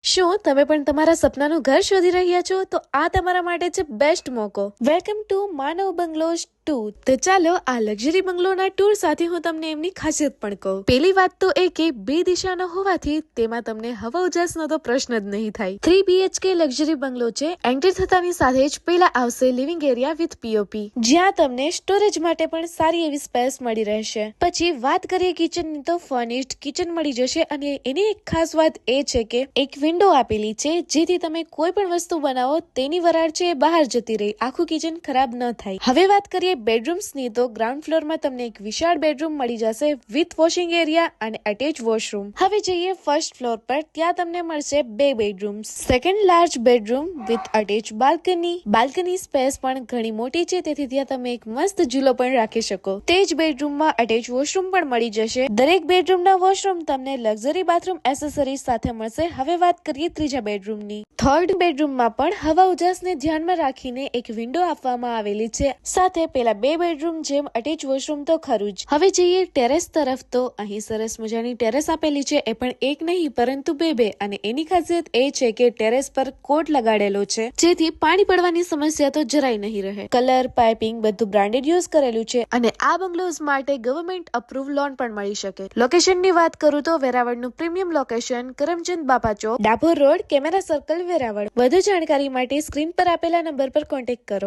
શું તમે પણ તમારા સપનાનું ઘર શોધી રહ્યા છો? તો આ તમારા માટે છે બેસ્ટ મોકો. Welcome to Manav bungalows 2. તો ચાલો આ લક્ઝરી બંગલોના ટૂર સાથે હું તમને એમની ખાસિયત પણ કહું. પહેલી વાત તો એ કે બે દિશાનો હોવાથી તેમાં તમને હવા ઉજાસનો તો પ્રશ્ન જ નહીં થાય. 3 BHK લક્ઝરી બંગલો છે. એન્ટર થતાની સાથે જ પહેલા આવશે લિવિંગ એરિયા વિથ POP, જ્યાં તમને સ્ટોરેજ માટે પણ સારી એવી સ્પેસ મળી રહેશે. પછી વાત કરીએ કિચનની તો ફર્નિશ્ડ કિચન મળી જશે અને એની એક ખાસ વાત એ છે કે એક વિન્ડો આપેલી છે, જેથી તમે કોઈ પણ વસ્તુ બનાવો તેની વરાળ છે એ બહાર જતી રહી, આખું કિચન ખરાબ ન થાય. હવે વાત કરીએ બેડરૂમ્સ ની તો ગ્રાઉન્ડ ફ્લોરમાં તમને એક વિશાળ બેડરૂમ મળી જશે વિથ વોશિંગ એરિયા અને અટેચ વોશરૂમ. હવે જઈએ ફર્સ્ટ ફ્લોર પર, ત્યાં તમને મળશે બે bedrooms. Second large bedroom with attach balcony. Balcony space પણ ઘણી મોટી છે, તેથી ત્યાં તમે એક મસ્ત ઝૂલો પણ રાખી શકો. તે જ બેડરૂમમાં અટેચ વોશરૂમ પણ મળી જશે. દરેક બેડરૂમના વોશરૂમ તમને લક્ઝરી બાથરૂમ એસેસરીઝ સાથે મળશે. હવે વાત કરીએ ત્રીજા બેડરૂમની. થર્ડ બેડરૂમમાં પણ હવા ઉજાસને ધ્યાનમાં રાખીને એક વિન્ડો આપવામાં આવેલી છે, સાથે પેલા બે બેડરૂમ જેમ અટેચ વોશરૂમ તો ખરું જ. હવે જઈએ ટેરેસ તરફ, તો અહીં સરસ મજાની ટેરેસ આપેલી છે, એ પણ એક નહીં પરંતુ બે અને એની ખાસિયત એ છે કે ટેરેસ પર કોટ લગાડેલો છે, જેથી પાણી પડવાની સમસ્યા તો જરાય નહીં રહે. કલર, પાઇપિંગ બધું બ્રાન્ડેડ યુઝ કરેલું છે અને આ બંગલોઝ માટે ગવર્મેન્ટ અપ્રૂવ લોન પણ મળી શકે. લોકેશનની વાત કરું તો વેરાવળનું પ્રીમિયમ લોકેશન, કરમચંદ બાપા ચોક, ડાભોર રોડ, કેમેરા સર્કલ, વેરાવળ. વધુ જાણકારી માટે સ્ક્રીન પર આપેલા નંબર પર કોન્ટેક્ટ કરો.